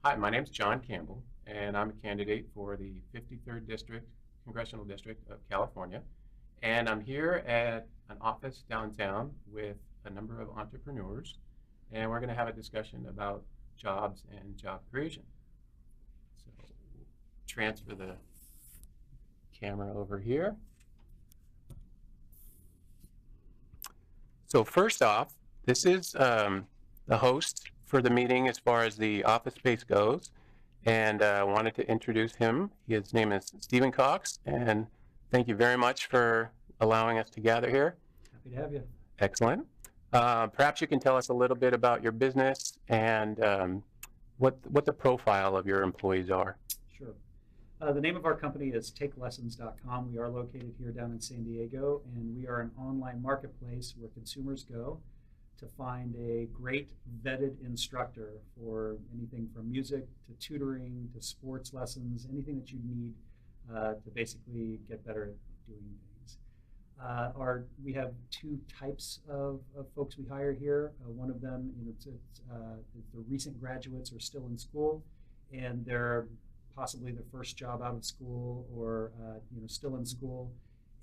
Hi, my name is John Campbell, and I'm a candidate for the 53rd District, Congressional District of California. And I'm here at an office downtown with a number of entrepreneurs, and we're going to have a discussion about jobs and job creation. So we'll transfer the camera over here. So first off, this is the host for the meeting as far as the office space goes. And I wanted to introduce him. His name is Stephen Cox, and thank you very much for allowing us to gather here. Happy to have you. Excellent. Perhaps you can tell us a little bit about your business and what the profile of your employees are. Sure. The name of our company is TakeLessons.com. We are located here down in San Diego, and we are an online marketplace where consumers go to find a great vetted instructor for anything from music to tutoring to sports lessons, anything that you need to basically get better at doing things. We have two types of folks we hire here. One of them, the recent graduates are still in school, and they're possibly their first job out of school or still in school,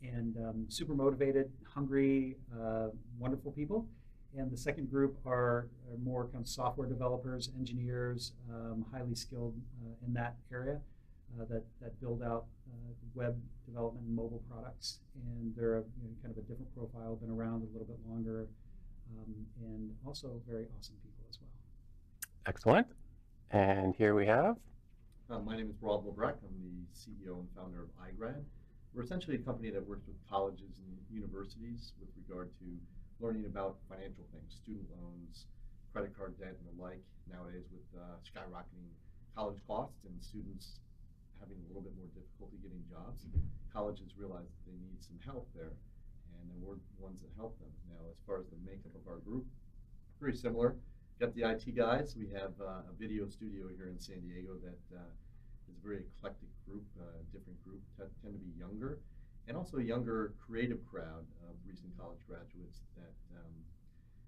and super motivated, hungry, wonderful people. And the second group are more kind of software developers, engineers, highly skilled in that area that build out web development and mobile products. And they're kind of a different profile, been around a little bit longer, and also very awesome people as well. Excellent. And here we have. My name is Rob Lebrecht. I'm the CEO and founder of iGrad. We're essentially a company that works with colleges and universities with regard to learning about financial things, student loans, credit card debt, and the like. Nowadays, with skyrocketing college costs and students having a little bit more difficulty getting jobs, colleges realize that they need some help there, and then we're the ones that help them. Now, as far as the makeup of our group, very similar. Got the IT guys. We have a video studio here in San Diego that is a very eclectic group, different group, tend to be younger, and also a younger creative crowd of recent college graduates that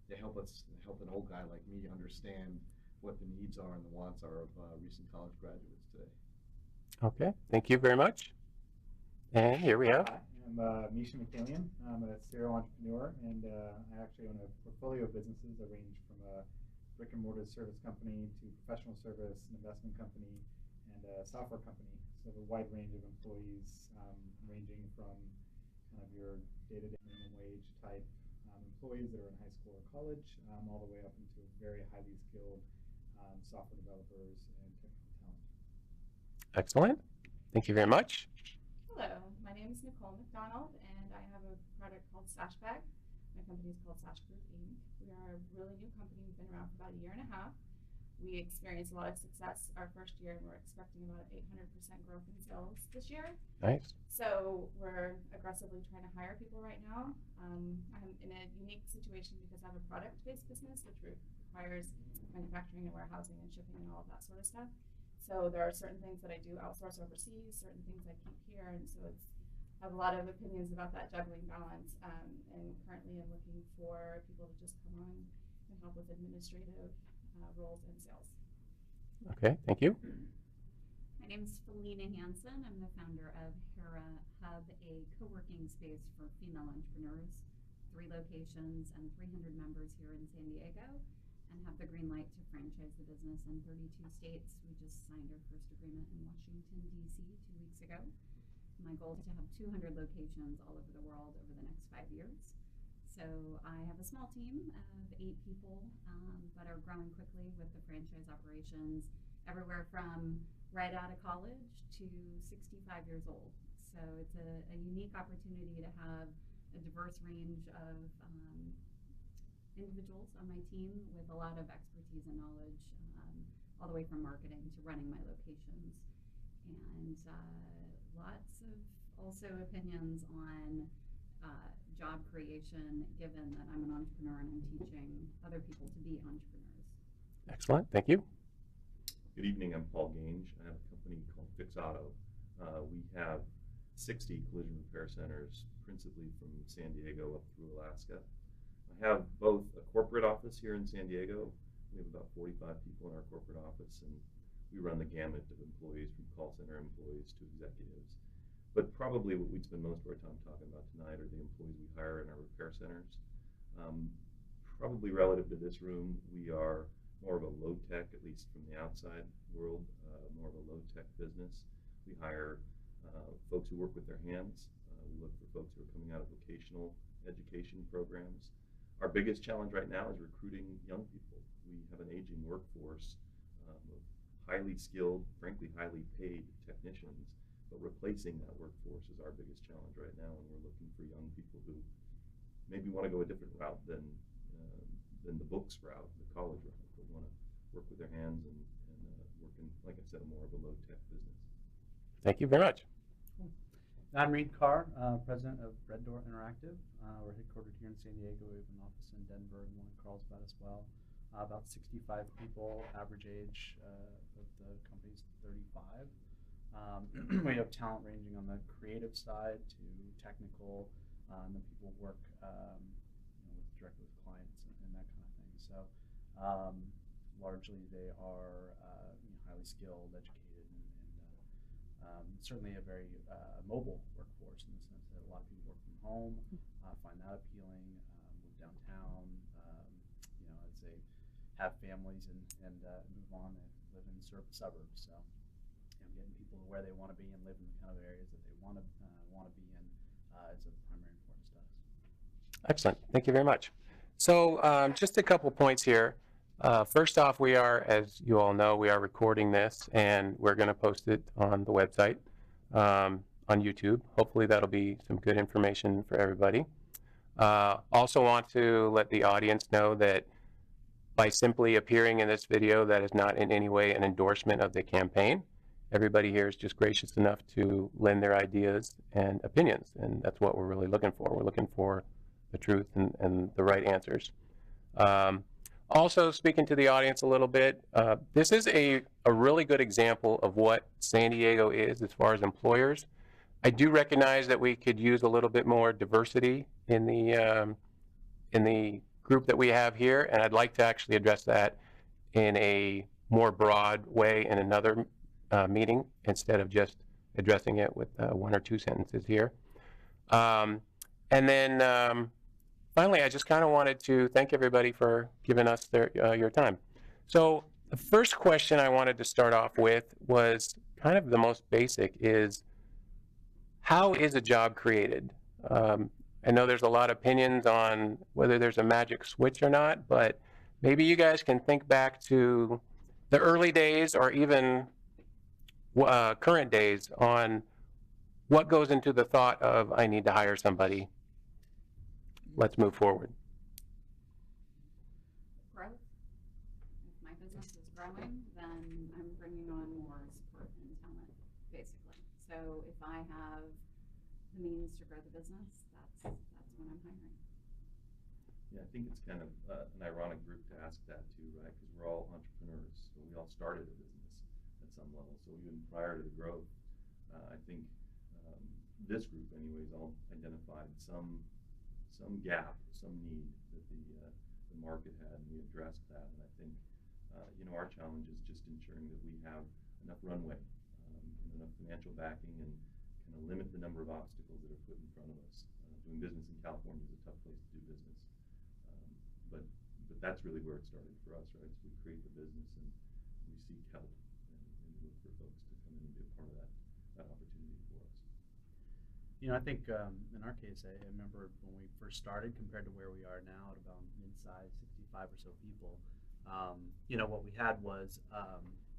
they help an old guy like me understand what the needs are and the wants are of recent college graduates today. Okay, thank you very much. And here we have. I'm Misha McKillian. I'm a serial entrepreneur, and I actually own a portfolio of businesses that range from a brick and mortar service company to professional service, an investment company, and a software company. So a wide range of employees, ranging from kind of your day-to-day minimum wage type employees that are in high school or college, all the way up into very highly skilled software developers and technical talent. Excellent. Thank you very much. Hello, my name is Nicole McDonald, and I have a product called Sashbag. My company is called Sash Group Inc. We are a really new company. We've been around for about a year and a half. We experienced a lot of success our first year, and we're expecting about 800% growth in sales this year. Nice. So we're aggressively trying to hire people right now. I'm in a unique situation because I have a product-based business, which requires manufacturing and warehousing and shipping and all of that sort of stuff. So there are certain things that I do outsource overseas, certain things I keep here, and so I have a lot of opinions about that juggling balance. And currently I'm looking for people to just come on and help with administrative roles and sales. Okay, thank you. My name is Felina Hansen. I'm the founder of Hera Hub, a co-working space for female entrepreneurs, 3 locations and 300 members here in San Diego, and have the green light to franchise the business in 32 states. We just signed our first agreement in Washington, D.C. 2 weeks ago. My goal is to have 200 locations all over the world over the next 5 years. So I have a small team of 8 people, but are growing quickly with the franchise operations, everywhere from right out of college to 65 years old. So it's a unique opportunity to have a diverse range of individuals on my team with a lot of expertise and knowledge, all the way from marketing to running my locations, and lots of also opinions on job creation, given that I'm an entrepreneur and I'm teaching other people to be entrepreneurs. Excellent, thank you. Good evening, I'm Paul Gange. I have a company called Fix Auto. We have 60 collision repair centers, principally from San Diego up through Alaska. I have both a corporate office here in San Diego. We have about 45 people in our corporate office, and we run the gamut of employees, from call center employees to executives. But probably what we'd spend most of our time talking about tonight are the employees we hire in our repair centers. Probably relative to this room, we are more of a low-tech, at least from the outside world, more of a low-tech business. We hire folks who work with their hands. We look for folks who are coming out of vocational education programs. Our biggest challenge right now is recruiting young people. We have an aging workforce of highly skilled, frankly highly paid technicians, but replacing that workforce is our biggest challenge right now, and we're looking for young people who maybe want to go a different route than the books route, the college route, but want to work with their hands and work in, like I said, more of a low-tech business. Thank you very much. I'm Reed Carr, president of Red Door Interactive. We're headquartered here in San Diego. We have an office in Denver and one in Carlsbad as well. About 65 people, average age of the company's 35. We have talent ranging on the creative side to technical, and then people work directly with clients and that kind of thing. So largely they are highly skilled, educated, and certainly a very mobile workforce in the sense that a lot of people work from home, find that appealing, move downtown, as they have families and move on and live in suburbs. So getting people to where they want to be and live in the kind of areas that they want to be in is of primary importance to us. Excellent. Thank you very much. So just a couple points here. First off, we are, as you all know, we are recording this, and we're going to post it on the website on YouTube. Hopefully that'll be some good information for everybody. Also want to let the audience know that by simply appearing in this video, that is not in any way an endorsement of the campaign. Everybody here is just gracious enough to lend their ideas and opinions, and that's what we're really looking for. We're looking for the truth and the right answers. Also, speaking to the audience a little bit, this is a really good example of what San Diego is as far as employers. I do recognize that we could use a little bit more diversity in the group that we have here, and I'd like to actually address that in a more broad way in another meeting instead of just addressing it with one or two sentences here. And then finally, I just kind of wanted to thank everybody for giving us your time. So the first question I wanted to start off with was kind of the most basic, is how is a job created? I know there's a lot of opinions on whether there's a magic switch or not, but maybe you guys can think back to the early days or even current days on what goes into the thought of, I need to hire somebody. Let's move forward. Growth. If my business is growing, then I'm bringing on more support and talent, basically. So if I have the means to grow the business, that's when I'm hiring. Yeah, I think it's kind of an ironic group to ask that too, right? Because we're all entrepreneurs, so we all started a business at some level. So even prior to the growth, I think this group, anyways, all identified some gap, some need that the market had, and we addressed that. And I think our challenge is just ensuring that we have enough runway, enough financial backing, and kind of limit the number of obstacles that are put in front of us. Doing business in California is a tough place to do business, but that's really where it started for us, right? So we create the business and we seek help and look for folks to come in and be a part of that opportunity for us. I think in our case, I remember when we first started compared to where we are now at about mid-size, 65 or so people. What we had was,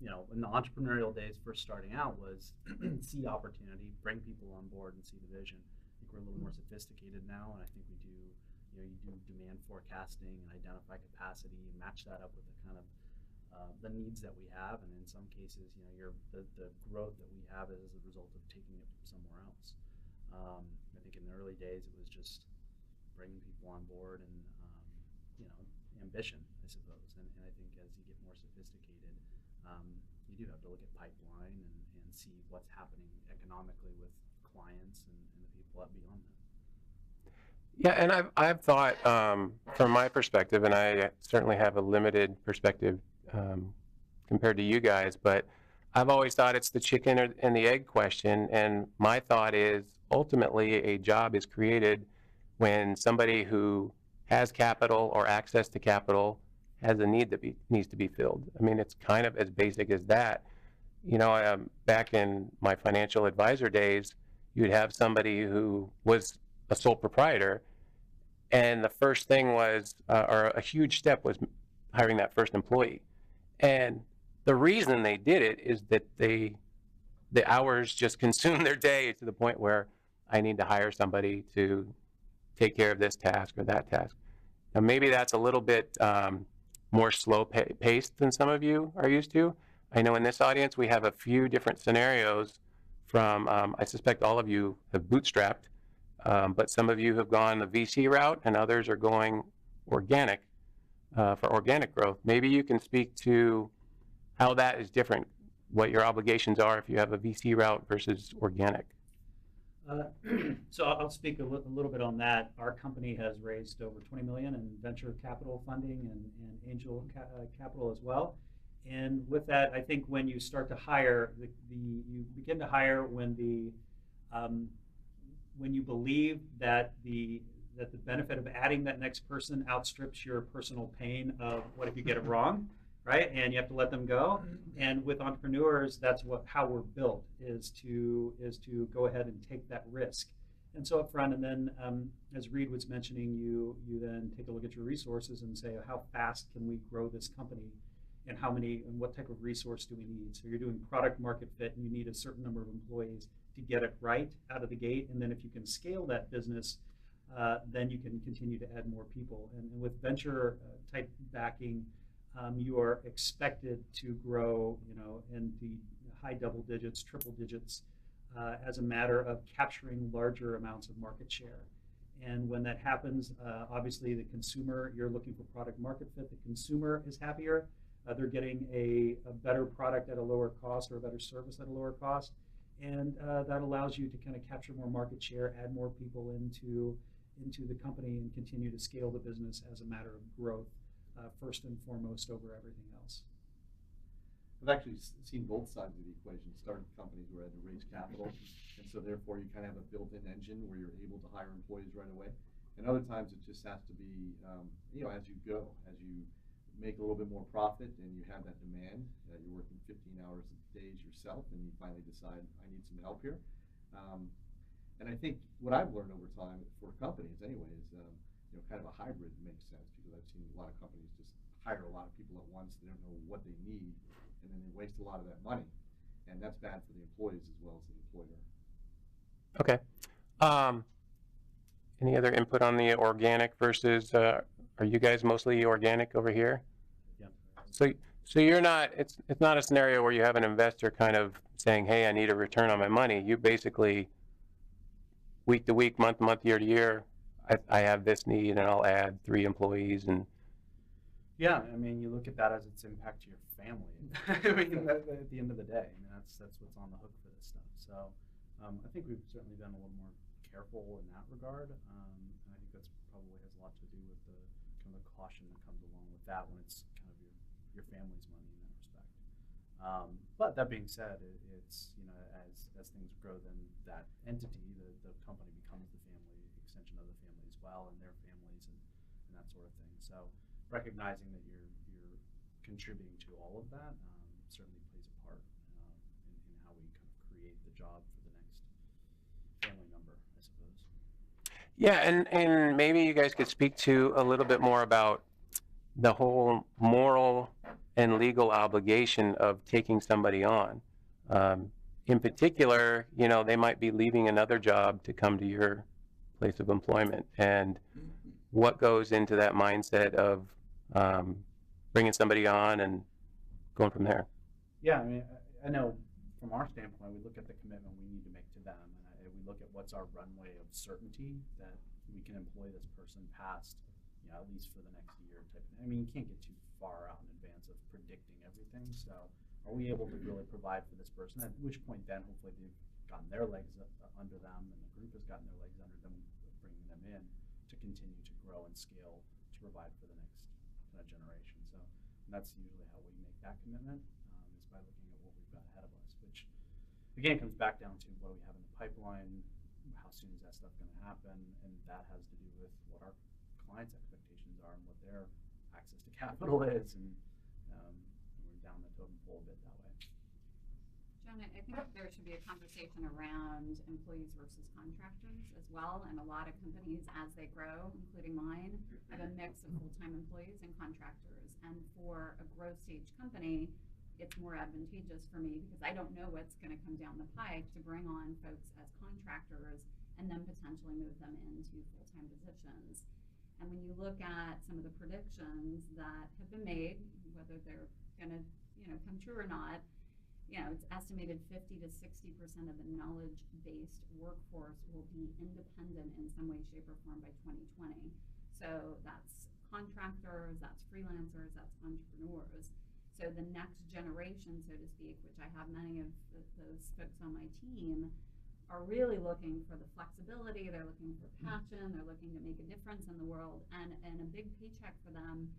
in the entrepreneurial days first starting out was see opportunity, bring people on board and see the vision. I think we're a little more sophisticated now, and I think we do, you do demand forecasting and identify capacity and match that up with the kind of the needs that we have, and in some cases, the growth that we have is as a result of taking it from somewhere else. I think in the early days it was just bringing people on board and ambition, I suppose. And I think as you get more sophisticated, you do have to look at pipeline and see what's happening economically with clients and the people up beyond that. Yeah, and I've thought from my perspective, and I certainly have a limited perspective compared to you guys, but I've always thought it's the chicken and the egg question, and my thought is ultimately a job is created when somebody who has capital or access to capital has a need that needs to be filled. I mean, it's kind of as basic as that. You know, back in my financial advisor days, you'd have somebody who was a sole proprietor, and the first thing was, or a huge step was hiring that first employee. And the reason they did it is that the hours just consumed their day to the point where I need to hire somebody to take care of this task or that task. Now, maybe that's a little bit more slow paced than some of you are used to. I know in this audience we have a few different scenarios from, I suspect all of you have bootstrapped, but some of you have gone the VC route and others are going organic for organic growth. Maybe you can speak to how that is different, what your obligations are if you have a VC route versus organic. So I'll speak a little bit on that. Our company has raised over 20 million in venture capital funding and angel capital as well. And with that, I think when you start to hire, you begin to hire when you believe that the benefit of adding that next person outstrips your personal pain of what if you get it wrong, right? And you have to let them go. And with entrepreneurs, that's how we're built, is to go ahead and take that risk. And so up front, and then as Reed was mentioning, you then take a look at your resources and say, how fast can we grow this company? And what type of resource do we need? So you're doing product market fit, and you need a certain number of employees to get it right out of the gate. And then if you can scale that business, then you can continue to add more people. And with venture type backing, you are expected to grow, in the high double digits, triple digits, as a matter of capturing larger amounts of market share. And when that happens, obviously the consumer, you're looking for product market fit. The consumer is happier. They're getting a better product at a lower cost, or a better service at a lower cost. And that allows you to kind of capture more market share, add more people into the company, and continue to scale the business as a matter of growth, first and foremost over everything else. I've actually seen both sides of the equation. Started companies where I had to raise capital, and so therefore you kind of have a built-in engine where you're able to hire employees right away. And other times it just has to be, as you go, as you make a little bit more profit and you have that demand, you're working 15 hours a day yourself, and you finally decide, I need some help here. And I think what I've learned over time for companies anyway is, kind of a hybrid makes sense, because I've seen a lot of companies just hire a lot of people at once. They don't know what they need, and then they waste a lot of that money. And that's bad for the employees as well as the employer. Okay. Any other input on the organic versus, are you guys mostly organic over here? Yeah. So you're not, it's not a scenario where you have an investor kind of saying, hey, I need a return on my money. You basically, week to week, month to month, year to year, I have this need and I'll add 3 employees. And Yeah, I mean, you look at that as its impact to your family. I mean, at the end of the day, I mean, that's what's on the hook for this stuff. So I think we've certainly been a little more careful in that regard. And I think that's probably has a lot to do with the kind of the caution that comes along with that when it's kind of your family's money in that respect. But that being said, it's, as things grow, then that entity, the company becomes the family extension of the family as well, and their families and that sort of thing. So recognizing that you're contributing to all of that certainly plays a part in how we kind of create the job for the next family member, I suppose. yeah, and maybe you guys could speak to a little bit more about the whole moral and legal obligation of taking somebody on. In particular, they might be leaving another job to come to your place of employment, and what goes into that mindset of bringing somebody on and going from there. Yeah, I mean, I know from our standpoint, we look at the commitment we need to make to them, and we look at what's our runway of certainty that we can employ this person past, at least for the next year type of thing. I mean, you can't get too far out in advance of predicting everything. So are we able to really provide for this person? At which point then hopefully they've gotten their legs under them, and the group has gotten their legs under them, bringing them in to continue to grow and scale to provide for the next generation. So that's usually how we make that commitment, is by looking at what we got ahead of us, which again comes back down to what do we have in the pipeline, how soon is that stuff going to happen, and that has to do with what our clients' expectations are and what their access to capital is, and we're down the totem pole a bit that way. John, I think there should be a conversation around employees versus contractors as well, and a lot of companies, as they grow, including mine, have a mix of full-time employees and contractors. And for a growth stage company, it's more advantageous for me because I don't know what's going to come down the pike to bring on folks as contractors and then potentially move them into full-time positions. And when you look at some of the predictions that have been made, whether they're going to, come true or not, it's estimated 50 to 60% of the knowledge-based workforce will be independent in some way, shape, or form by 2020. So that's contractors, that's freelancers, that's entrepreneurs. So the next generation, so to speak, which I have many of those folks on my team, are really looking for the flexibility, they're looking for passion, they're looking to make a difference in the world, and a big paycheck for them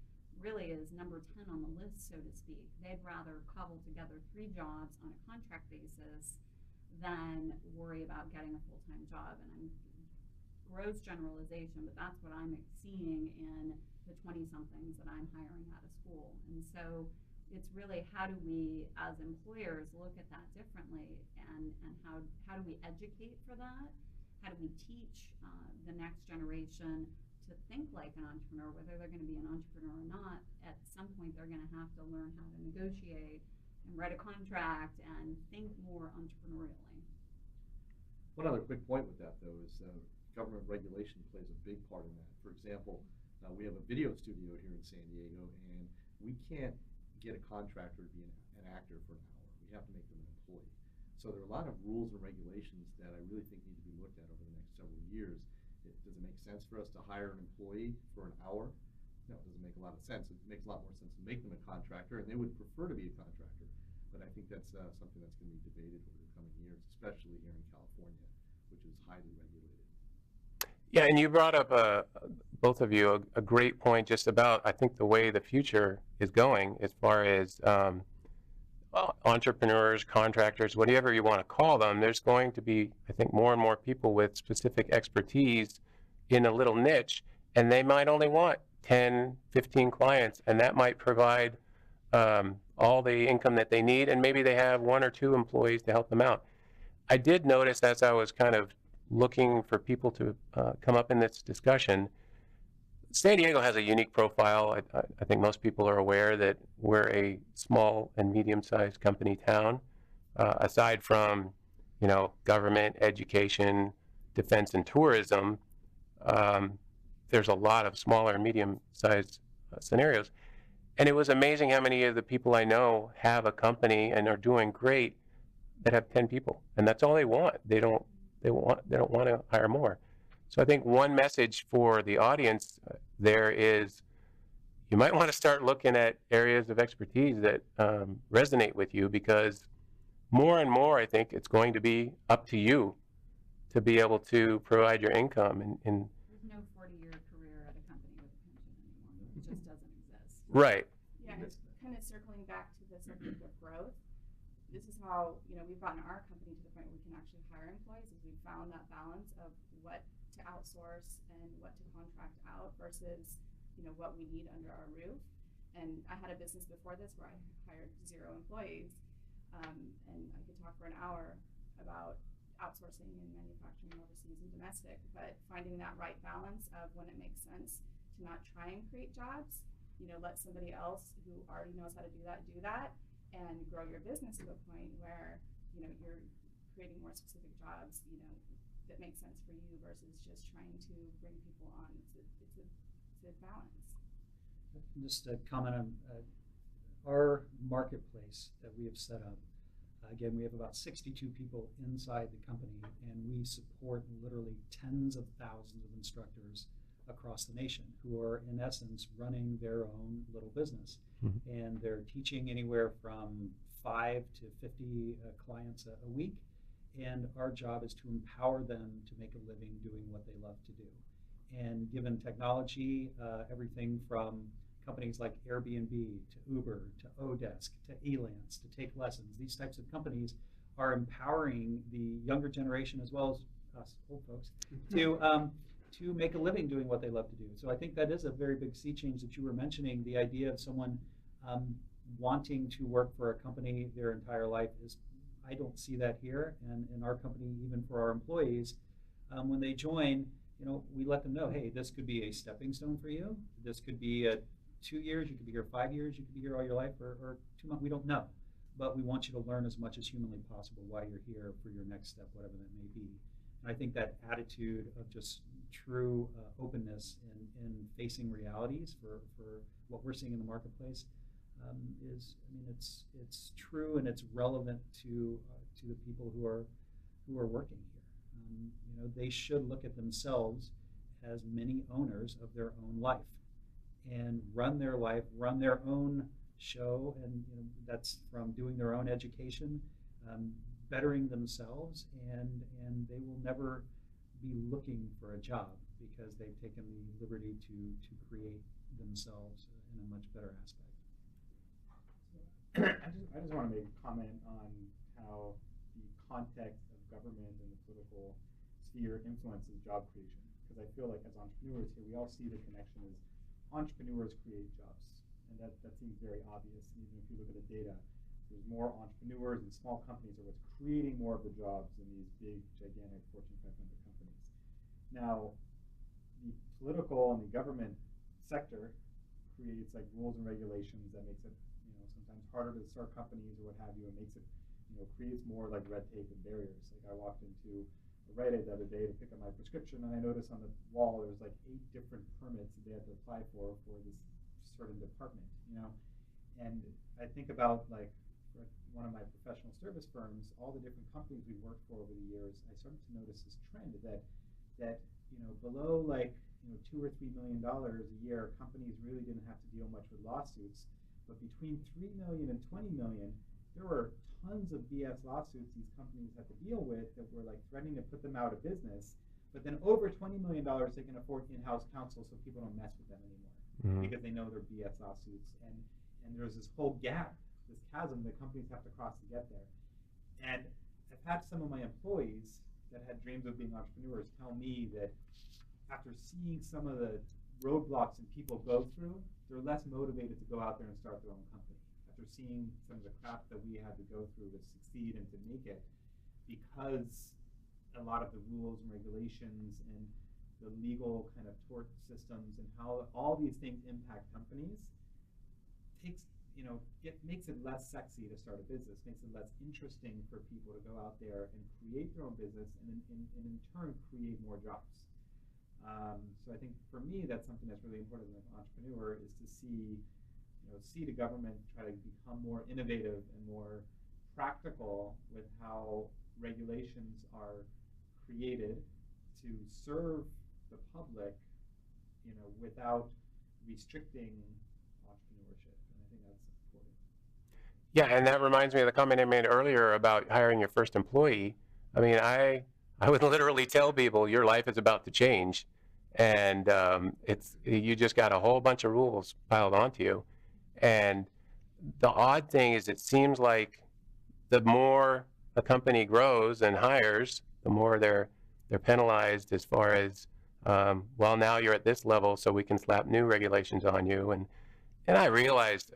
really is number 10 on the list, so to speak. They'd rather cobble together 3 jobs on a contract basis than worry about getting a full-time job. And I'm gross generalization, but that's what I'm seeing in the 20-somethings that I'm hiring out of school. And so it's really how do we, as employers, look at that differently, and how do we educate for that? How do we teach the next generation to think like an entrepreneur, whether they're going to be an entrepreneur or not? At some point, they're going to have to learn how to negotiate and write a contract and think more entrepreneurially. One other quick point with that, though, is government regulation plays a big part in that. For example, we have a video studio here in San Diego, and we can't get a contractor to be an actor for an hour. We have to make them an employee. So there are a lot of rules and regulations that I really think need to be looked at over the next several years. Does it make sense for us to hire an employee for an hour? No, it doesn't make a lot of sense. It makes a lot more sense to make them a contractor, and they would prefer to be a contractor. But I think that's something that's going to be debated over the coming years, especially here in California, which is highly regulated. Yeah, and you brought up, both of you, a great point just about, I think, the way the future is going as far as entrepreneurs, contractors, whatever you want to call them. There's going to be, I think, more and more people with specific expertise in a little niche, and they might only want 10, 15 clients, and that might provide all the income that they need, and maybe they have 1 or 2 employees to help them out. I did notice as I was kind of looking for people to come up in this discussion, San Diego has a unique profile. I think most people are aware that we're a small and medium-sized company town. Aside from, government, education, defense, and tourism, there's a lot of smaller and medium-sized scenarios. And it was amazing how many of the people I know have a company and are doing great that have 10 people, and that's all they want. They don't want to hire more. So I think one message for the audience there is you might want to start looking at areas of expertise that resonate with you, because more and more I think it's going to be up to you to be able to provide your income. And There's no 40-year career at a company with a pension anymore. It just doesn't exist. right. Yeah, it's kind of circling back to the subject of growth. This is how, we've gotten our company to the point where we can actually hire employees, is we've found that balance of what to outsource and what to contract out versus, what we need under our roof. And I had a business before this where I hired 0 employees, and I could talk for an hour about outsourcing and manufacturing overseas and domestic, but finding that right balance of when it makes sense to not try and create jobs, let somebody else who already knows how to do that, and grow your business to a point where, you're creating more specific jobs, that make sense for you versus just trying to bring people on. It's a balance. Just a comment on our marketplace that we have set up. Again, we have about 62 people inside the company, and we support literally tens of thousands of instructors across the nation who are, in essence, running their own little business. Mm-hmm. And they're teaching anywhere from 5 to 50 clients a week. And our job is to empower them to make a living doing what they love to do. And given technology, everything from companies like Airbnb, to Uber, to Odesk, to Elance, to Take Lessons. These types of companies are empowering the younger generation as well as us old folks to make a living doing what they love to do. So I think that is a very big sea change that you were mentioning. The idea of someone wanting to work for a company their entire life is, I don't see that here. And in our company, even for our employees, when they join, you know, we let them know, hey, this could be a stepping stone for you. This could be 2 years. You could be here 5 years. You could be here all your life, or 2 months. We don't know. But we want you to learn as much as humanly possible while you're here for your next step, whatever that may be. And I think that attitude of just true openness and facing realities for what we're seeing in the marketplace is, I mean, it's true and it's relevant to the people who are working here. You know, they should look at themselves as many owners of their own life and run their life, run their own show, and you know, that's from doing their own education, bettering themselves, and they will never be looking for a job because they've taken the liberty to create themselves in a much better aspect. I just want to make a comment on how the context of government and the political sphere influences job creation. Because I feel like as entrepreneurs here, we all see the connection as entrepreneurs create jobs. And that seems very obvious. And even if you look at the data, there's more entrepreneurs and small companies are what's creating more of the jobs than these big, gigantic Fortune 500 companies. Now, the political and the government sector creates like rules and regulations that makes it, you know, sometimes harder to start companies or what have you, and makes it, you know, creates more like red tape and barriers. Like I walked into a Rite Aid the other day to pick up my prescription, and I noticed on the wall there's like 8 different permits that they had to apply for this certain department, you know. And I think about like one of my professional service firms, all the different companies we've worked for over the years. I started to notice this trend that you know, below like, you know, $2 or $3 million a year, companies really didn't have to deal much with lawsuits. But between 3 million and 20 million, there were tons of BS lawsuits these companies had to deal with that were like threatening to put them out of business. But then over $20 million, they can afford in-house counsel so people don't mess with them anymore because they know they're BS lawsuits. And there's this whole gap, this chasm that companies have to cross to get there. And I've had some of my employees that had dreams of being entrepreneurs tell me that after seeing some of the roadblocks that people go through, they're less motivated to go out there and start their own company. After seeing some of the crap that we had to go through to succeed and to make it, because a lot of the rules and regulations and the legal kind of tort systems and how all these things impact companies takes, you know, makes it less sexy to start a business, makes it less interesting for people to go out there and create their own business and in turn create more jobs. So I think for me, that's something that's really important as an entrepreneur, is to see the government try to become more innovative and more practical with how regulations are created to serve the public, you know, without restricting entrepreneurship. And I think that's important. Yeah, and that reminds me of the comment I made earlier about hiring your first employee. I mean, I would literally tell people your life is about to change, and you just got a whole bunch of rules piled onto you. And the odd thing is, it seems like the more a company grows and hires, the more they're penalized as far as, well, now you're at this level, so we can slap new regulations on you. And I realized,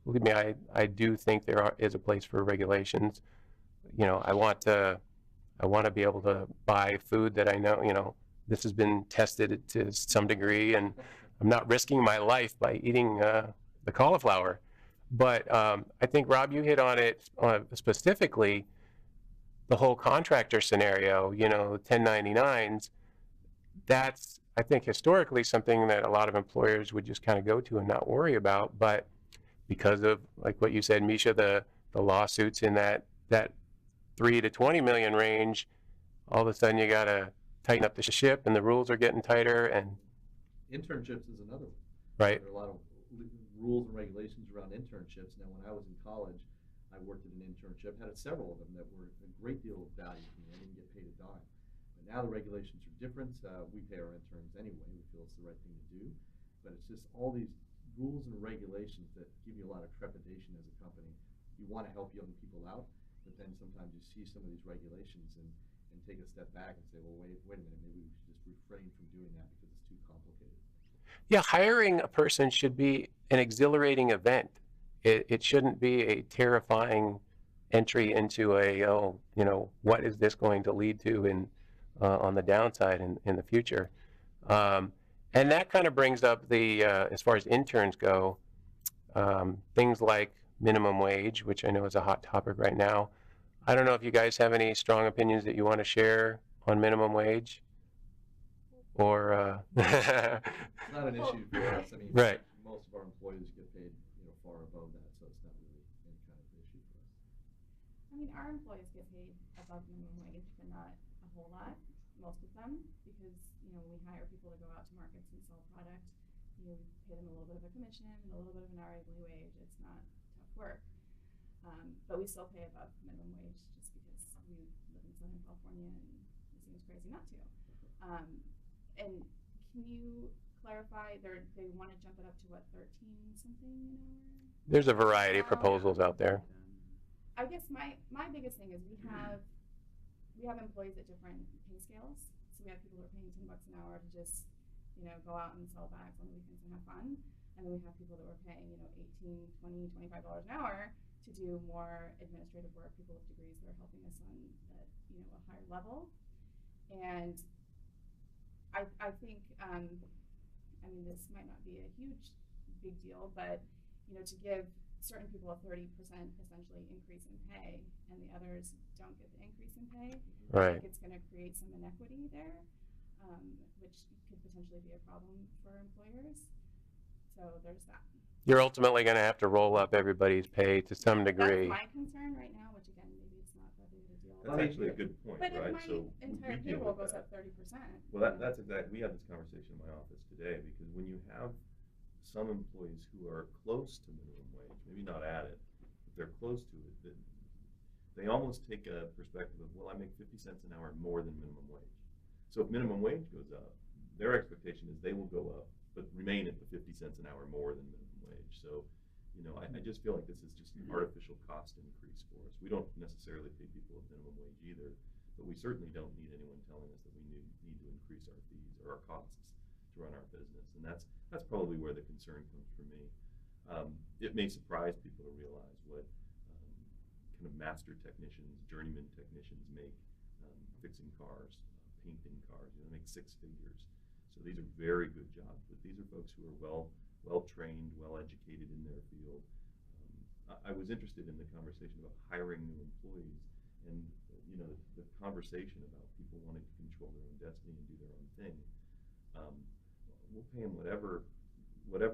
believe me, I do think there is a place for regulations. You know, I want to be able to buy food that I know, you know, this has been tested to some degree, and I'm not risking my life by eating the cauliflower. But I think, Rob, you hit on it specifically, the whole contractor scenario, you know, 1099s. That's, I think, historically something that a lot of employers would just kind of go to and not worry about. But because of, like what you said, Misha, the lawsuits in that 3 to 20 million range, all of a sudden you got to tighten up the ship, and the rules are getting tighter. And internships is another one. Right. There are a lot of rules and regulations around internships. Now, when I was in college, I worked at an internship, had several of them that were a great deal of value to me. I didn't get paid a dime. But now the regulations are different. We pay our interns anyway. We feel it's the right thing to do. But it's just all these rules and regulations that give you a lot of trepidation as a company. You want to help young people out, but then sometimes you see some of these regulations and take a step back and say, well, wait a minute, maybe we should just refrain from doing that because it's too complicated. Yeah, hiring a person should be an exhilarating event. It shouldn't be a terrifying entry into a, oh, you know, what is this going to lead to on the downside in the future? And that kind of brings up the, as far as interns go, things like minimum wage, which I know is a hot topic right now. I don't know if you guys have any strong opinions that you want to share on minimum wage, or It's not an issue for us. I mean, right. most of our employees get paid, far above that, so it's not really any kind of issue for us. I mean, our employees get paid above minimum wage, but not a whole lot, most of them, because, when we hire people to go out to markets and sell product, we pay them a little bit of a commission and a little bit of an hourly wage. It's not tough work. But we still pay above minimum wage just because we live in Southern California and it seems crazy not to. And can you clarify, they want to jump it up to what, 13 something an hour? There's a variety of proposals out there. I guess my biggest thing is we have employees at different pay scales. So we have people who are paying $10 an hour to just, go out and sell bags on the weekends and have fun. And then we have people that were paying, $18, $20, $25 an hour to do more administrative work, people with degrees that are helping us on at, a higher level. And I think, this might not be a huge, big deal, but, to give certain people a 30% essentially increase in pay and the others don't get the increase in pay, Right. I think it's going to create some inequity there, which could potentially be a problem for employers. So there's that. You're ultimately going to have to roll up everybody's pay to some degree. That's my concern right now, which again, maybe it's not that big of a deal. That's actually a good point, But right? if my entire we deal payroll with goes that. up 30%. Well, that's exactly, we had this conversation in my office today, because when you have some employees who are close to minimum wage, maybe not at it, but they're close to it, then they almost take a perspective of, well, I make 50 cents an hour more than minimum wage. So if minimum wage goes up, their expectation is they will go up, but remain at the 50 cents an hour more than minimum wage. So, I just feel like this is just an artificial cost increase for us. We don't necessarily pay people at minimum wage either, but we certainly don't need anyone telling us that we need to increase our fees or our costs to run our business. And that's probably where the concern comes from me. It may surprise people to realize what kind of master technicians, journeyman technicians make fixing cars, painting cars. They make six figures. So these are very good jobs, but these are folks who are well trained, well educated in their field. I was interested in the conversation about hiring new employees, and the conversation about people wanting to control their own destiny and do their own thing. We'll pay them whatever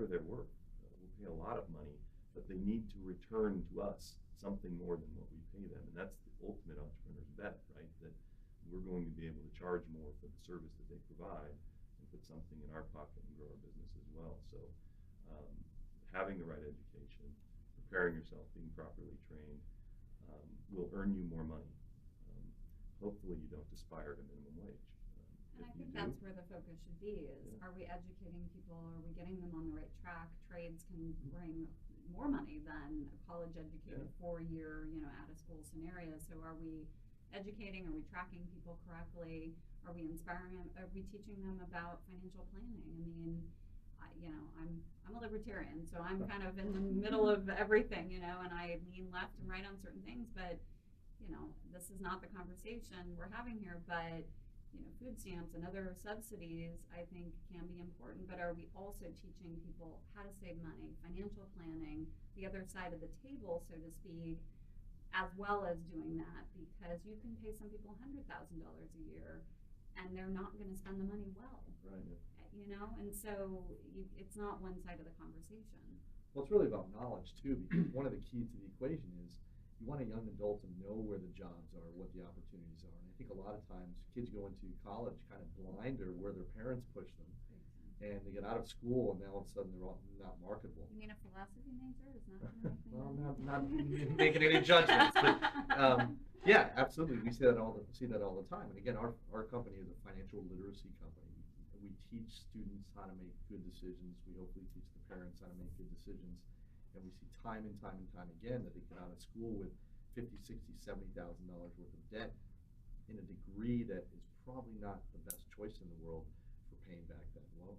they're worth. We'll pay a lot of money, but they need to return to us something more than what we pay them, and that's the ultimate entrepreneur's bet, right? That we're going to be able to charge more for the service that they provide and put something in our pocket and grow our business as well. So having the right education, preparing yourself, being properly trained will earn you more money. Hopefully you don't aspire to minimum wage. And I think that's where the focus should be is, are we educating people? Are we getting them on the right track? Trades can bring more money than a college-educated 4-year, out-of-school scenario. So are we educating? Are we tracking people correctly? Are we inspiring them? Are we teaching them about financial planning? I'm a libertarian, so I'm kind of in the middle of everything, and I lean left and right on certain things, but, this is not the conversation we're having here, but, food stamps and other subsidies, I think, can be important, but are we also teaching people how to save money, financial planning, the other side of the table, so to speak, as well as doing that, because you can pay some people $100,000 a year, and they're not going to spend the money well. Right. And so it's not one side of the conversation. Well, it's really about knowledge too, because one of the keys to the equation is you want a young adult to know where the jobs are, what the opportunities are. And I think a lot of times kids go into college kind of blind or where their parents push them, and they get out of school and now all of a sudden they're not marketable. You mean a philosophy major is not going to make me Well, not making any judgments, but yeah, absolutely. We see that all the time. And again, our company is a financial literacy company. we teach students how to make good decisions. We hopefully teach the parents how to make good decisions. And we see time and time and time again that they get out of school with $50,000, $60,000, $70,000 worth of debt in a degree that is probably not the best choice in the world for paying back that loan.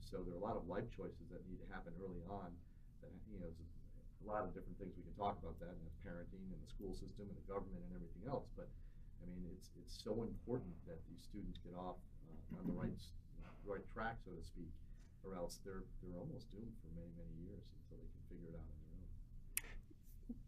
So there are a lot of life choices that need to happen early on. That, you know, there's a lot of different things we can talk about that, and that's parenting and the school system and the government and everything else. But I mean, it's so important that these students get off on the right track, so to speak, or else they're almost doomed for many, many years until they can figure it out on their own.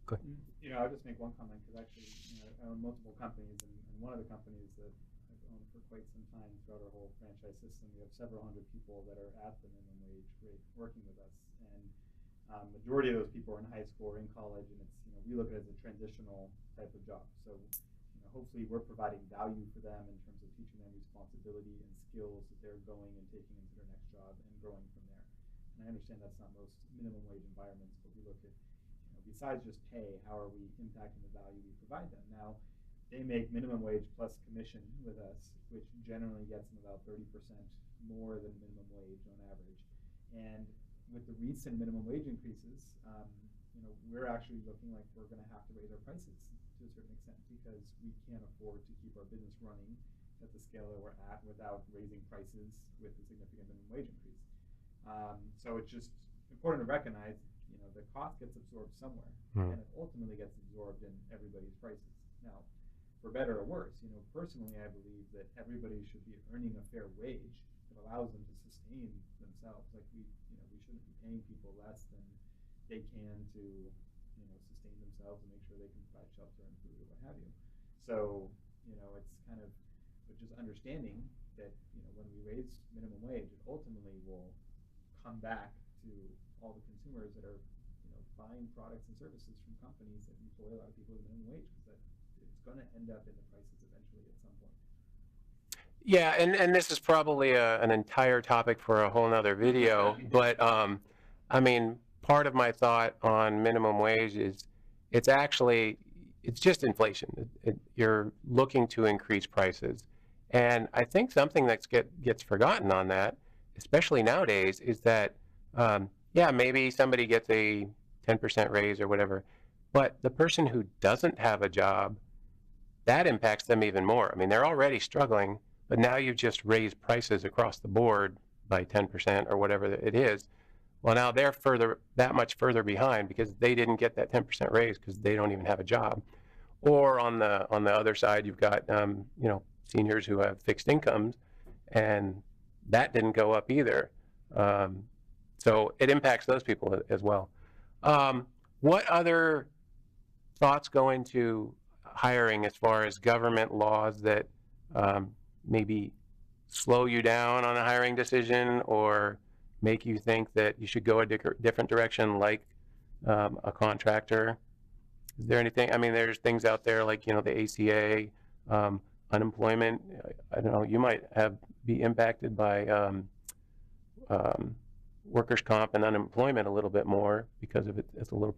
Good. You know, I'll just make one comment because actually, you know, I own multiple companies, and one of the companies that I've owned for quite some time throughout our whole franchise system, we have several hundred people that are at the minimum wage rate working with us, and majority of those people are in high school or in college, and it's, you know, we look at it as a transitional type of job. So, you know, hopefully we're providing value for them in terms of teaching them responsibility and skills that they're going and taking into their next job and growing from there. And I understand that's not most minimum wage environments, but we look at, you know, besides just pay, how are we impacting the value we provide them? Now, they make minimum wage plus commission with us, which generally gets them about 30% more than minimum wage on average. And with the recent minimum wage increases, you know, we're actually looking like we're going to have to raise our prices to a certain extent because we can't afford to keep our business running at the scale that we're at without raising prices with a significant minimum wage increase. So it's just important to recognize, you know, the cost gets absorbed somewhere, and it ultimately gets absorbed in everybody's prices. Now, for better or worse, you know, personally, I believe that everybody should be earning a fair wage that allows them to sustain themselves. Like we shouldn't be paying people less than they can to, you know, sustain themselves and make sure they can provide shelter and food or what have you. So, you know, it's kind of just understanding that, you know, when we raise minimum wage, it ultimately will come back to all the consumers that are, you know, buying products and services from companies that employ a lot of people at minimum wage, because it's going to end up in the prices eventually at some point. Yeah, and this is probably an entire topic for a whole nother video, but I mean, part of my thought on minimum wage is it's just inflation. You're looking to increase prices. And I think something that gets forgotten on that, especially nowadays, is that, yeah, maybe somebody gets a 10% raise or whatever, but the person who doesn't have a job, that impacts them even more. I mean, they're already struggling, but now you've just raised prices across the board by 10% or whatever it is. Well, now they're that much further behind because they didn't get that 10% raise because they don't even have a job. Or on the other side, you've got you know, seniors who have fixed incomes, and that didn't go up either. So it impacts those people as well. What other thoughts go into hiring as far as government laws that maybe slow you down on a hiring decision or make you think that you should go a different direction, like a contractor? Is there anything? I mean, there's things out there like, you know, the ACA, unemployment. I don't know. You might be impacted by workers' comp and unemployment a little bit more because of it's a little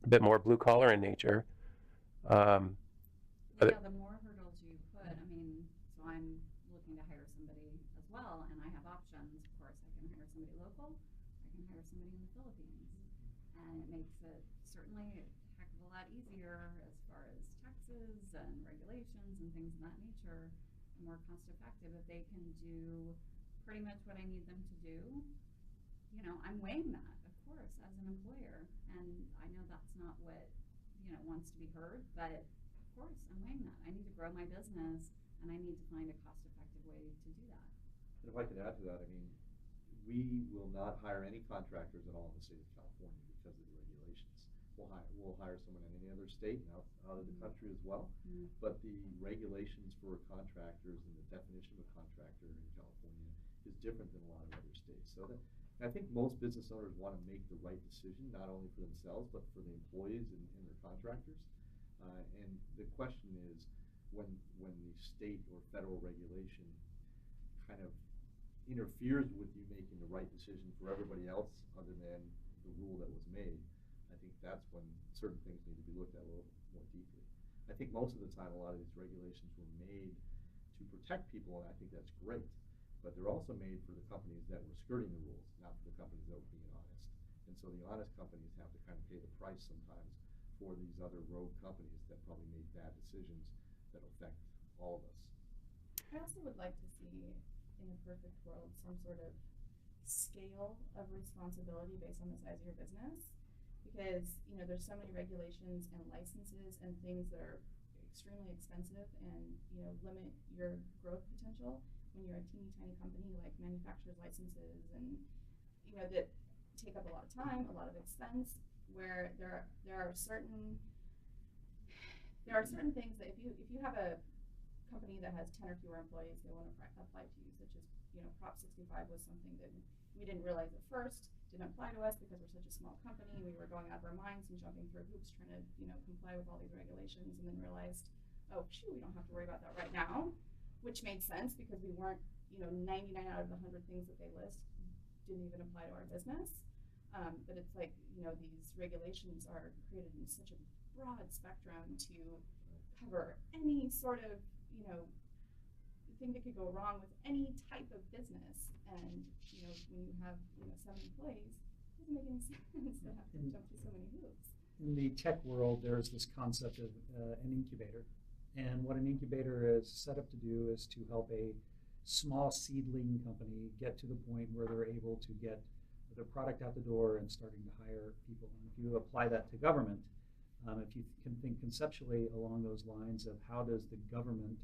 bit more blue collar in nature. Yeah, the more hurdles you put, I mean, so I'm looking to hire somebody as well, and I have options. Of course, I can hire somebody local, I can hire somebody in the Philippines, and it makes it certainly a heck of a lot easier as far as taxes and regulations and things of that nature, and more cost effective if they can do pretty much what I need them to do. You know, I'm weighing that, of course, as an employer, and I know that's not what, you know, wants to be heard, but of course, I'm weighing that. I need to grow my business, and I need to find a cost-effective way to do that. And if I could add to that, I mean, we will not hire any contractors at all in the state of California because of the regulations. We'll hire someone in any other state and out of the country as well. But the regulations for contractors and the definition of a contractor in California is different than a lot of other states. So I think most business owners want to make the right decision, not only for themselves, but for the employees and their contractors. And the question is, when the state or federal regulation kind of interferes with you making the right decision for everybody else other than the rule that was made, I think that's when certain things need to be looked at a little more deeply. I think most of the time a lot of these regulations were made to protect people, and I think that's great. but they're also made for the companies that were skirting the rules, not for the companies that were being honest. And so the honest companies have to kind of pay the price sometimes for these other rogue companies that probably made bad decisions that affect all of us. I also would like to see, in a perfect world, some sort of scale of responsibility based on the size of your business, because there's so many regulations and licenses and things that are extremely expensive and limit your growth potential when you're a teeny tiny company, like manufacturer's licenses and that take up a lot of time, a lot of expense, where there are certain things that if you have a company that has 10 or fewer employees, they want to apply to you, such as Prop 65 was something that we didn't realize at first didn't apply to us because we're such a small company. We were going out of our minds and jumping through hoops trying to comply with all these regulations, and then realized, oh shoot, we don't have to worry about that right now, which made sense because we weren't 99 out of the 100 things that they list didn't even apply to our business. But it's like these regulations are created in such a broad spectrum to cover any sort of thing that could go wrong with any type of business. And when you have 7 employees, it doesn't make any sense to have to jump through so many hoops. In the tech world, there's this concept of an incubator. And what an incubator is set up to do is to help a small seedling company get to the point where they're able to get their product out the door and starting to hire people. And if you apply that to government, if you can think conceptually along those lines of how does the government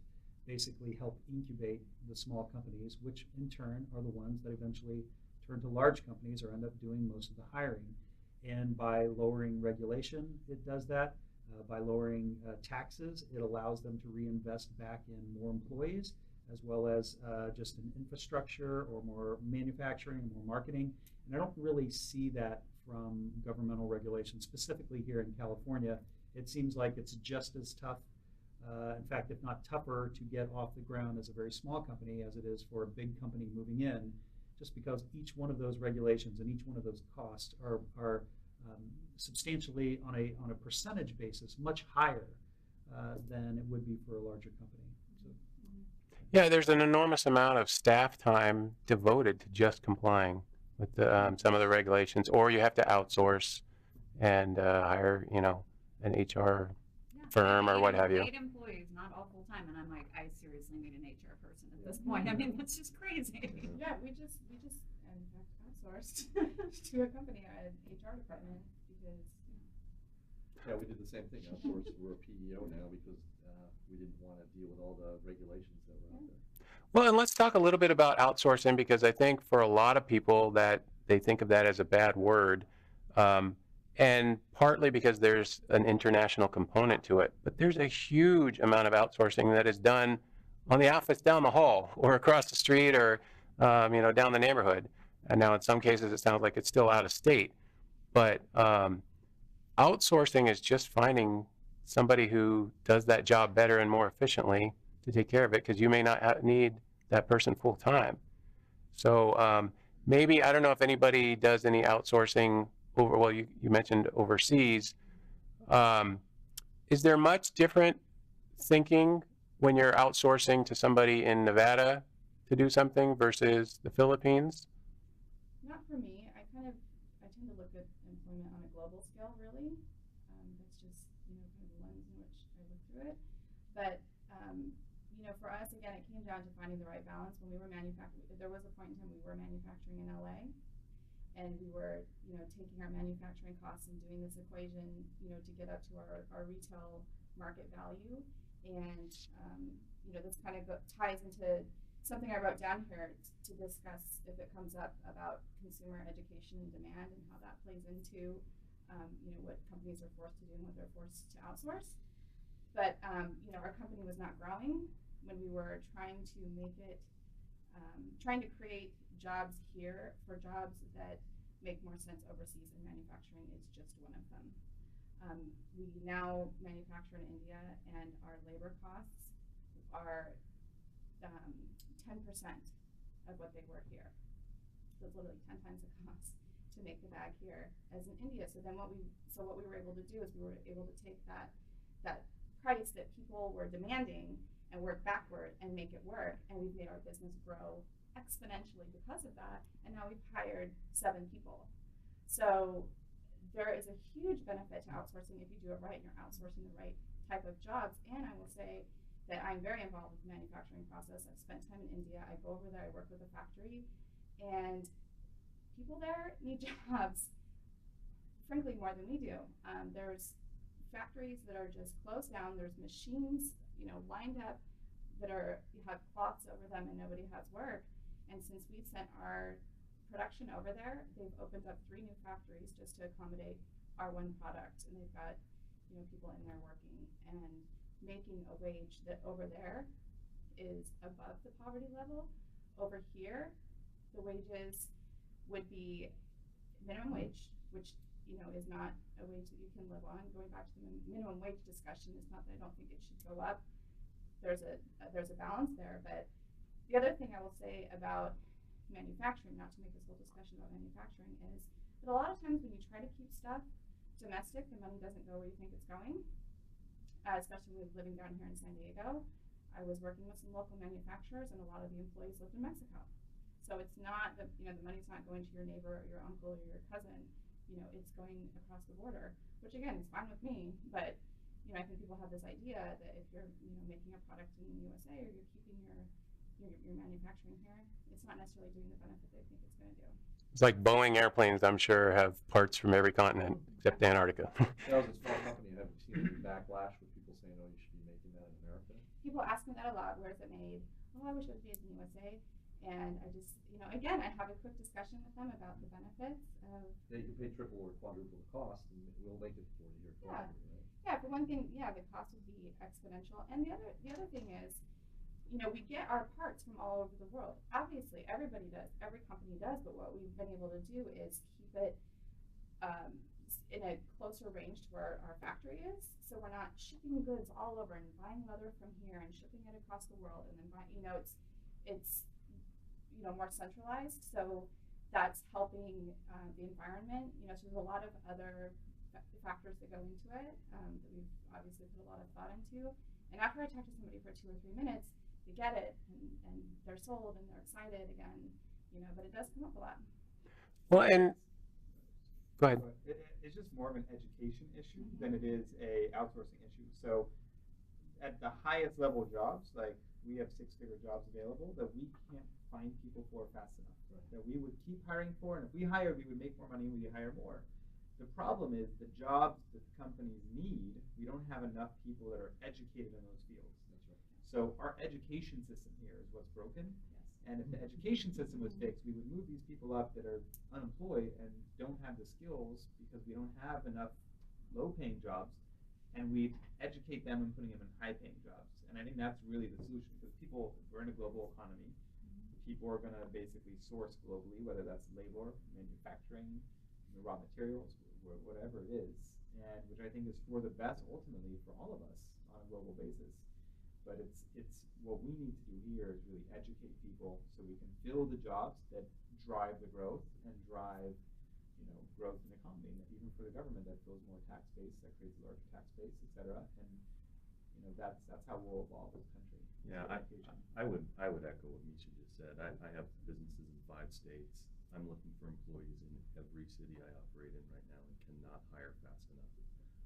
basically help incubate the small companies, which in turn are the ones that eventually turn to large companies or end up doing most of the hiring. And by lowering regulation, it does that. By lowering taxes, it allows them to reinvest back in more employees, as well as just an infrastructure or more manufacturing, more marketing. And I don't really see that from governmental regulation, specifically here in California. It seems like it's just as tough, in fact, if not tougher, to get off the ground as a very small company as it is for a big company moving in, just because each one of those regulations and each one of those costs are substantially on a percentage basis much higher than it would be for a larger company. So. Yeah, there's an enormous amount of staff time devoted to just complying with some of the regulations, or you have to outsource and hire, an HR firm or what have you. 8 employees, not all full time, and I'm like, I seriously need an HR person at this point. I mean, that's just crazy. Yeah, we just in fact outsourced to a company, an HR department, because. Yeah, we did the same thing. Outsourced. We're a PEO now because we didn't want to deal with all the regulations that were out there. Well, and let's talk a little bit about outsourcing, because I think for a lot of people that they think of that as a bad word, and partly because there's an international component to it, but there's a huge amount of outsourcing that is done on the office down the hall or across the street or down the neighborhood. And now in some cases it sounds like it's still out of state, but outsourcing is just finding somebody who does that job better and more efficiently to take care of it, because you may not need that person full time. So maybe, I don't know if anybody does any outsourcing over, well, you mentioned overseas. Is there much different thinking when you're outsourcing to somebody in Nevada to do something versus the Philippines? Not for me. I tend to look at employment on a global scale, really. That's just kind of the lens in which I look through it. But for us, again, it came down to finding the right balance. When we were manufacturing, there was a point in time we were manufacturing in LA, and we were taking our manufacturing costs and doing this equation to get up to our retail market value. And this kind of ties into something I wrote down here to discuss if it comes up about consumer education and demand and how that plays into what companies are forced to do and what they're forced to outsource. But our company was not growing when we were trying to make it, trying to create jobs here for jobs that make more sense overseas, and manufacturing is just one of them. We now manufacture in India, and our labor costs are 10% of what they were here. So it's literally 10 times the cost to make the bag here as in India. So then what we were able to do is we were able to take that price that people were demanding and work backward and make it work, and we've made our business grow exponentially because of that, and now we've hired 7 people. So there is a huge benefit to outsourcing if you do it right and you're outsourcing the right type of jobs. And I will say that I'm very involved with the manufacturing process. I've spent time in India. I go over there, I work with a factory, and people there need jobs, frankly, more than we do. There's factories that are just closed down. There's machines, lined up that have cloths over them and nobody has work. And since we sent our production over there, they've opened up 3 new factories just to accommodate our one product, and they've got people in there working and making a wage that over there is above the poverty level. Over here, the wages would be minimum wage, which is not a wage that you can live on. Going back to the minimum wage discussion, it's not that I don't think it should go up. There's a balance there, but the other thing I will say about manufacturing, not to make this whole discussion about manufacturing, is that a lot of times when you try to keep stuff domestic, the money doesn't go where you think it's going. Especially with living down here in San Diego, I was working with some local manufacturers, and a lot of the employees lived in Mexico. So it's not that the money's not going to your neighbor or your uncle or your cousin. It's going across the border, which again is fine with me. But I think people have this idea that if you're making a product in the USA or you're keeping your manufacturing here, it's not necessarily doing the benefit they think it's going to do. It's like Boeing airplanes, I'm sure, have parts from every continent except Antarctica. That was a small company. Have you seen any backlash with people saying, "Oh, you should be making that in America"? People ask me that a lot. Where is it made? Oh, I wish it was made in the USA. And I just, again, I have a quick discussion with them about the benefits of. Yeah, you can pay triple or quadruple the cost, and we'll make it for you here. Yeah. Right? Yeah, for one thing, the cost would be exponential. And the other thing is, we get our parts from all over the world. Obviously, everybody does. Every company does. But what we've been able to do is keep it in a closer range to where our factory is. So we're not shipping goods all over and buying leather from here and shipping it across the world and then buying. It's more centralized. So that's helping the environment. So there's a lot of other factors that go into it that we've obviously put a lot of thought into. And after I talk to somebody for 2 or 3 minutes, they get it and they're sold and they're excited again. But it does come up a lot. Well, and go ahead. It's just more of an education issue than it is a outsourcing issue. So at the highest level jobs, like we have 6-figure jobs available that we can't find people for fast enough. Right. That we would keep hiring for, and if we hired, we would make more money when we hire more. The problem is the jobs that companies need, we don't have enough people that are educated in those fields. That's right. So our education system here is what's broken. Yes. And if the education system was fixed, we would move these people up that are unemployed and don't have the skills because we don't have enough low-paying jobs, and we educate them and putting them in high-paying jobs. And I think that's really the solution, because we're in a global economy. People are going to basically source globally, whether that's labor, manufacturing, raw materials, whatever it is, and which I think is for the best ultimately for all of us on a global basis. But it's what we need to do here is really educate people so we can fill the jobs that drive the growth and drive growth in the economy. And even for the government, that fills more tax base, that creates a larger tax base, et cetera. And that's how we'll evolve as a country. Yeah, I would echo what Misha just said. I have businesses in 5 states. I'm looking for employees in every city I operate in right now and cannot hire fast enough.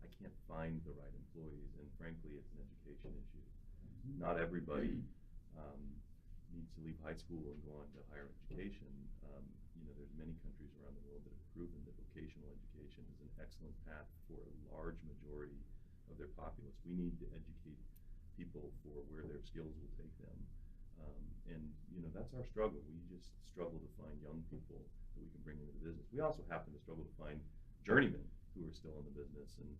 I can't find the right employees, and frankly, it's an education issue. Not everybody needs to leave high school and go on to higher education. There's many countries around the world that have proven that vocational education is an excellent path for a large majority of their populace. We need to educate people for where their skills will take them. That's our struggle. We just struggle to find young people that we can bring into the business. We also happen to struggle to find journeymen who are still in the business and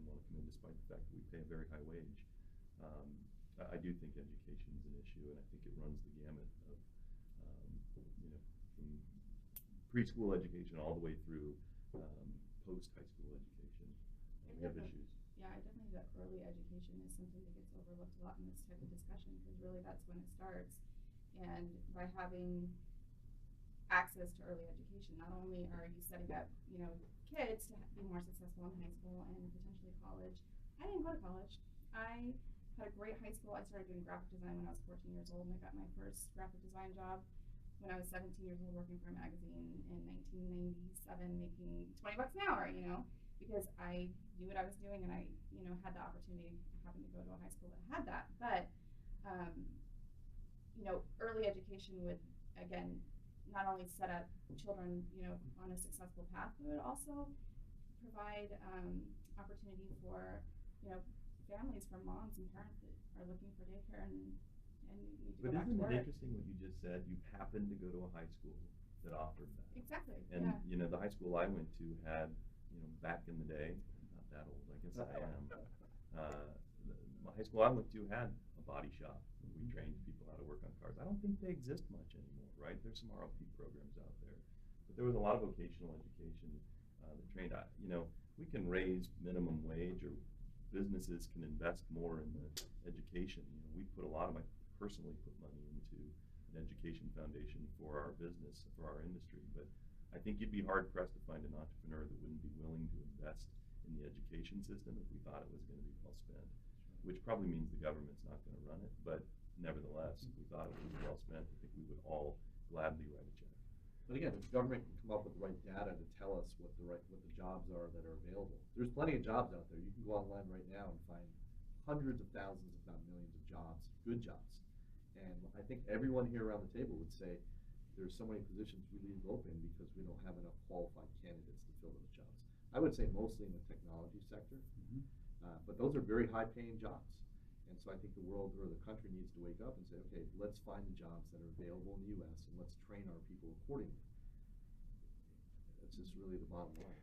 want to come in despite the fact that we pay a very high wage. I do think education is an issue, and I think it runs the gamut of, from preschool education all the way through post-high school education. We have issues. Yeah, I definitely think that early education is something that gets overlooked a lot in this type of discussion, because really that's when it starts. And by having access to early education, not only are you setting up, kids to be more successful in high school and potentially college. I didn't go to college. I had a great high school. I started doing graphic design when I was 14 years old, and I got my first graphic design job when I was 17 years old working for a magazine in 1997, making $20 an hour, you know, because I knew what I was doing and I, you know, had the opportunity, happened to go to a high school that had that. But, you know, early education would, again, not only set up children, you know, on a successful path, but would also provide opportunity for, you know, families, for moms and parents that are looking for daycare and need to But go back to isn't work. it interesting what you just said? You happened to go to a high school that offered that. Exactly. And, yeah. you know, the high school I went to had, you know, back in the day, not that old, I guess I am. The high school I went to had a body shop. We trained people how to work on cars. I don't think they exist much anymore, right? There's some ROP programs out there. But there was a lot of vocational education that trained. You know, we can raise minimum wage, or businesses can invest more in the education. You know, we put a lot of personally put money into an education foundation for our business, for our industry. But I think you'd be hard pressed to find an entrepreneur that wouldn't be willing to invest in the education system if we thought it was going to be well spent, which probably means the government's not going to run it. But nevertheless, if we thought it was well spent, I think we would all gladly write a check. But again, if the government can come up with the right data to tell us what the jobs are that are available. There's plenty of jobs out there. You can go online right now and find hundreds of thousands, if not millions of jobs, good jobs. And I think everyone here around the table would say there's so many positions we leave open because we don't have enough qualified candidates to fill those jobs. I would say mostly in the technology sector, but those are very high-paying jobs. And so I think the world or the country needs to wake up and say, okay, let's find the jobs that are available in the U.S. and let's train our people accordingly. That's just really the bottom line.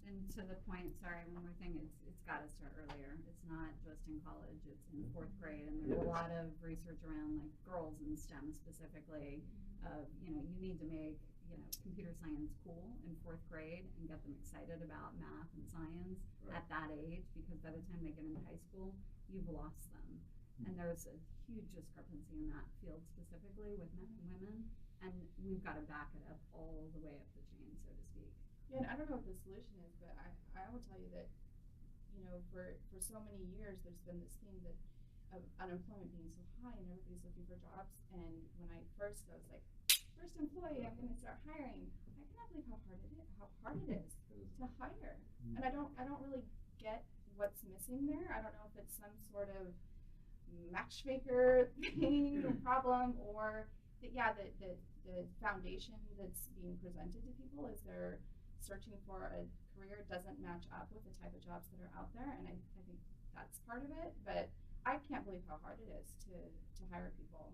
And to the point, sorry, one more thing, it's got to start earlier. It's not just in college, it's in 4th grade. And there's a lot of research around like girls in STEM specifically of, you know, you need to make, you know, computer science cool in 4th grade and get them excited about math and science at that age, because by the time they get into high school, you've lost them. And there's a huge discrepancy in that field specifically with men and women, and we've got to back it up all the way up the chain, so to speak. Yeah, and I don't know what the solution is, but I will tell you that, you know, for so many years, there's been this theme that of unemployment being so high and everybody's looking for jobs. And when I was like, first employee, I'm going to start hiring. I cannot believe how hard it is to hire. And I don't really get what's missing there. I don't know if it's some sort of matchmaker thing or problem, or that, yeah, the foundation that's being presented to people is they're searching for a career doesn't match up with the type of jobs that are out there, and I think that's part of it. But I can't believe how hard it is to hire people.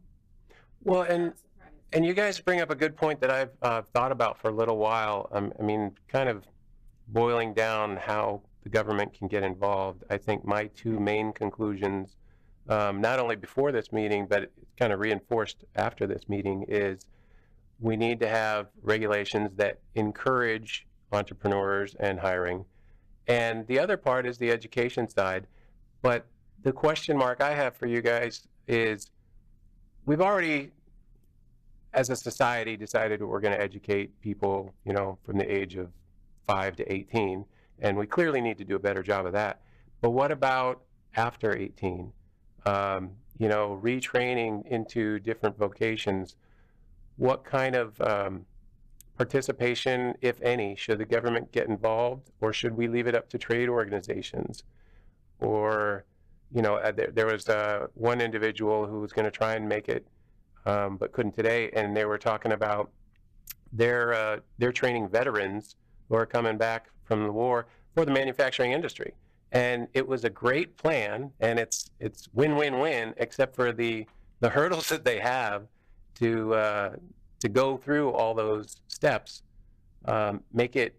Well, I'm surprised. and you guys bring up a good point that I've thought about for a little while. I mean, kind of boiling down how the government can get involved. I think my two main conclusions, not only before this meeting, but it's kind of reinforced after this meeting, is we need to have regulations that encourage entrepreneurs and hiring. And the other part is the education side. But the question mark I have for you guys is, we've already, as a society, decided that we're going to educate people, you know, from the age of 5 to 18, and we clearly need to do a better job of that. But what about after 18? You know, retraining into different vocations. What kind of participation, if any, should the government get involved, or should we leave it up to trade organizations? Or, you know, there was one individual who was going to try and make it, but couldn't today, and they were talking about they're training veterans who are coming back from the war for the manufacturing industry. And it was a great plan, and it's win-win-win, except for the hurdles that they have to go through all those steps, make it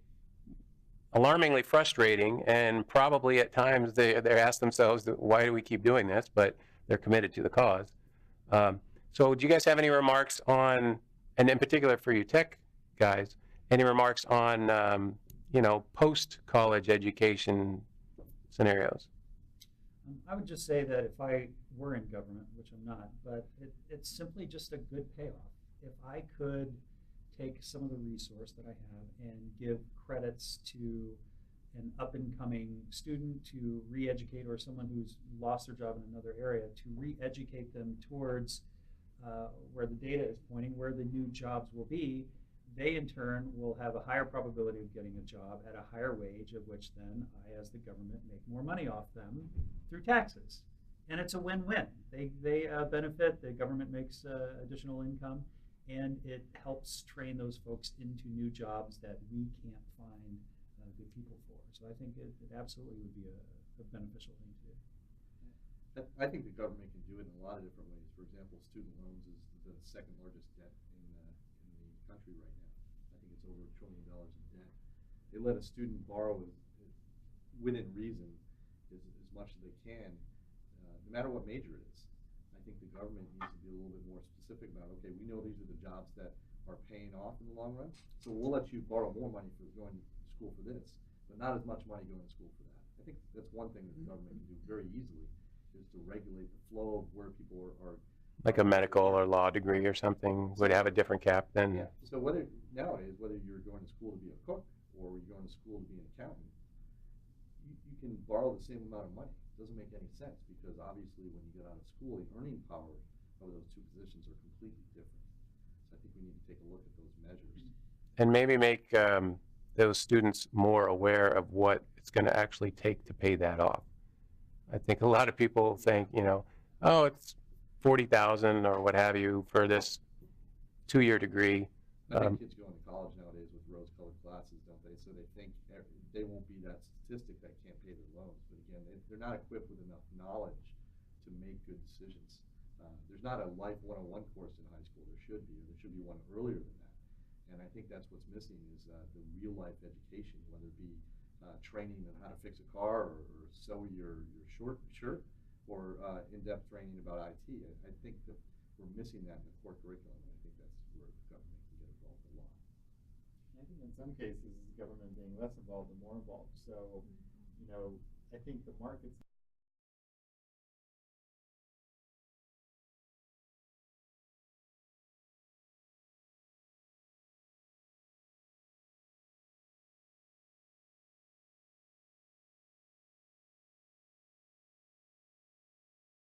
alarmingly frustrating, and probably at times they ask themselves, why do we keep doing this? But they're committed to the cause. So do you guys have any remarks on, and in particular for you tech guys, any remarks on you know, post-college education scenarios? I would just say that if I were in government, which I'm not, but it's simply just a good payoff. If I could take some of the resource that I have and give credits to an up-and-coming student to re-educate, or someone who's lost their job in another area, to re-educate them towards where the data is pointing, where the new jobs will be, they in turn will have a higher probability of getting a job at a higher wage, of which then I, as the government, make more money off them through taxes. And it's a win-win. They benefit, the government makes additional income, and it helps train those folks into new jobs that we can't find good people for. So I think it absolutely would be a beneficial thing to do. I think the government can do it in a lot of different ways. For example, student loans is the second largest debt in the country right now. I think it's over $1 trillion in debt. They let a student borrow within reason as much as they can, no matter what major it is. I think the government needs to be a little bit more specific about, okay, we know these are the jobs that are paying off in the long run, so we'll let you borrow more money for going to school for this, but not as much money going to school for that. I think that's one thing that the government can do very easily, is to regulate the flow of where people are Like a medical or law degree or something would have a different cap than. yeah. So whether nowadays, whether you're going to school to be a cook or you're going to school to be an accountant, you can borrow the same amount of money. It doesn't make any sense because obviously when you get out of school, the earning power of those two positions are completely different. So I think we need to take a look at those measures. And maybe make those students more aware of what it's going to actually take to pay that off. I think a lot of people think, oh, it's 40,000 or what have you for this 2-year degree. I think kids going to college nowadays with rose-colored glasses, don't they? So they think they won't be that statistic that can't pay their loans. But again, they're not equipped with enough knowledge to make good decisions. There's not a Life 101 course in high school. There should be, or there should be one earlier than that. And I think that's what's missing is the real-life education, whether it be training on how to fix a car or sew your shirt, or in-depth training about IT. I think that we're missing that in the core curriculum. I think that's where the government can get involved a lot. I think in some cases, government being less involved and more involved. So, I think the markets